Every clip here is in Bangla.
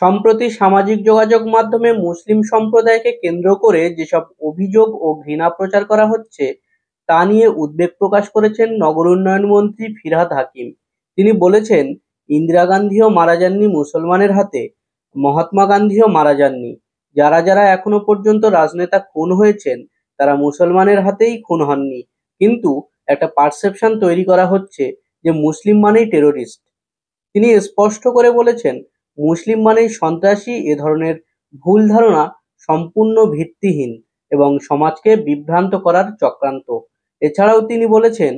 সম্প্রতি সামাজিক যোগাযোগ মাধ্যমে মুসলিম সম্প্রদায়কে কেন্দ্র করে যেসব অভিযোগ ও ঘৃণা প্রচার করা হচ্ছে তা নিয়ে উদ্বেগ প্রকাশ করেছেন নগর উন্নয়ন মন্ত্রী ফিরহাদ হাকিম। তিনি বলেছেন, ইন্দিরা গান্ধীও মারা যাননি মুসলমানের হাতে, মহাত্মা গান্ধীও মারা যাননি। যারা যারা এখনো পর্যন্ত রাজনেতা খুন হয়েছেন তারা মুসলমানের হাতেই খুন হননি, কিন্তু একটা পারসেপশন তৈরি করা হচ্ছে যে মুসলিম মানেই টেরোরিস্ট। তিনি স্পষ্ট করে বলেছেন, মুসলিম মানেই সন্ত্রাসী। এ ধরনের ভুল ধারণা সম্পূর্ণ ভিত্তিহীন এবং সমাজকে বিভ্রান্ত করার চক্রান্ত। এছাড়াও তিনি বলেছেন,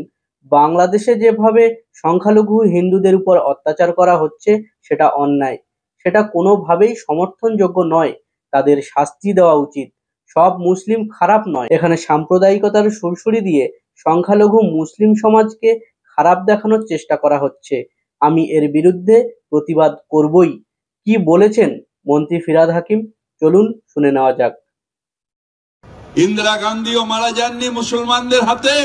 বাংলাদেশে যেভাবে সংখ্যালঘু হিন্দুদের উপর অত্যাচার করা হচ্ছে সেটা অন্যায়, সেটা কোনোভাবেই সমর্থনযোগ্য নয়, তাদের শাস্তি দেওয়া উচিত। সব মুসলিম খারাপ নয়। এখানে সাম্প্রদায়িকতার সুরসুরি দিয়ে সংখ্যালঘু মুসলিম সমাজকে খারাপ দেখানোর চেষ্টা করা হচ্ছে। আমি এর বিরুদ্ধে প্রতিবাদ করবই। কি বলেছেন মন্ত্রী ফিরহাদ হাকিম, চলুন শুনে নেওয়া যাক। ইন্দিরা গান্ধীও মারা যাননি মুসলমানদের হাতে,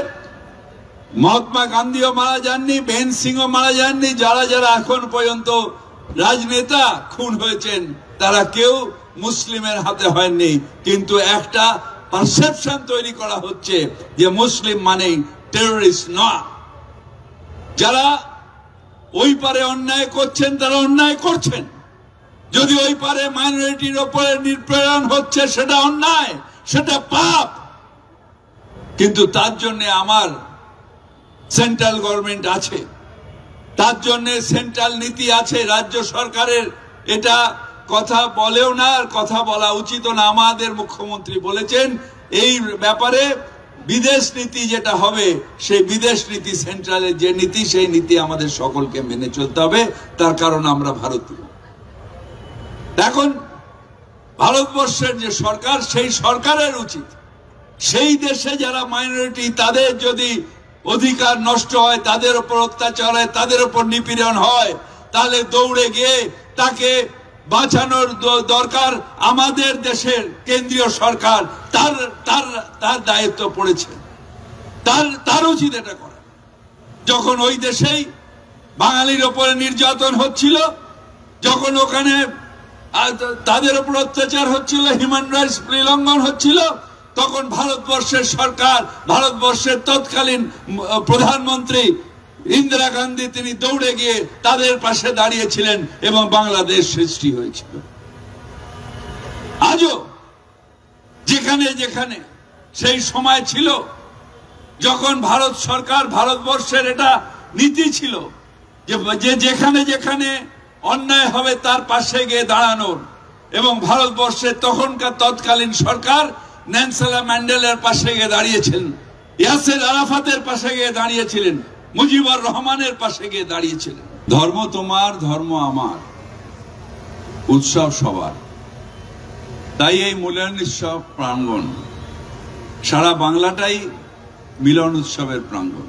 মহাত্মা গান্ধীও মারা যাননি, বেন সিংও মারা যাননি। যারা যারা এখন পর্যন্ত রাজনেতা খুন হয়েছেন তারা কেউ মুসলিমের হাতে হয়নি, কিন্তু একটা পারসেপশন তৈরি করা হচ্ছে যে মুসলিম মানেই টেররিস্ট নয়। যারা ওই পারে অন্যায় করছেন তারা অন্যায় করছেন, যদি ওই পারে মাইনরিটির উপরে নিপীড়ন হচ্ছে সেটা অন্যায়, সেটা পাপ। কিন্তু তার জন্য আমার সেন্ট্রাল গভর্নমেন্ট আছে, তার জন্য সেন্ট্রাল নীতি আছে। রাজ্য সরকারের এটা কথা বলেও না, আর কথা বলা উচিত না। আমাদের মুখ্যমন্ত্রী বলেছেন এই ব্যাপারে বিদেশ নীতি যেটা হবে সেই বিদেশ নীতি, সেন্ট্রালের যে নীতি সেই নীতি আমাদের সকলকে মেনে চলতে হবে, তার কারণ আমরা ভারতীয়। এখন ভারতবর্ষের যে সরকার, সেই সরকারের উচিত সেই দেশে যারা মাইনরিটি তাদের যদি অধিকার নষ্ট হয়, তাদের উপর অত্যাচার হয়, তাদের উপর নিপীড়ন হয়, তাহলে দৌড়ে গিয়ে তাকে বাঁচানোর দরকার আমাদের দেশের কেন্দ্রীয় সরকার। তার তার তার দায়িত্ব পড়েছে, তার উচিত এটা করা। যখন ওই দেশেই বাঙালির উপরে নির্যাতন হচ্ছিল, যখন ওখানে তাদের উপর অত্যাচার হচ্ছিল, হিউম্যান রাইটস লঙ্ঘন হচ্ছিল, তখন ভারতবর্ষের সরকার, ভারতবর্ষের তৎকালীন প্রধানমন্ত্রী ইন্দিরা গান্ধী তিনি দৌড়ে গিয়ে তাদের পাশে দাঁড়িয়েছিলেন এবং বাংলাদেশ সৃষ্টি হয়েছিল। আজও যেখানে যেখানে সেই সময় ছিল যখন ভারত সরকার, ভারতবর্ষের এটা নীতি ছিল যে যেখানে যেখানে অন্যায় হবে তার পাশে গিয়ে দাঁড়ানোর, এবং ভারতবর্ষের তখনকার তৎকালীন সরকার নেলসন ম্যান্ডেলার পাশে গিয়ে দাঁড়িয়েছিলেন, ইয়াসের আরাফাতের পাশে গিয়ে দাঁড়িয়েছিলেন, মুজিবুর রহমানের পাশে গিয়ে দাঁড়িয়েছিলেন। ধর্ম তোমার, ধর্ম আমার, উৎসব সবার। তাই এই মিলন উৎসব প্রাঙ্গণ, সারা বাংলাটাই মিলন উৎসবের প্রাঙ্গণ।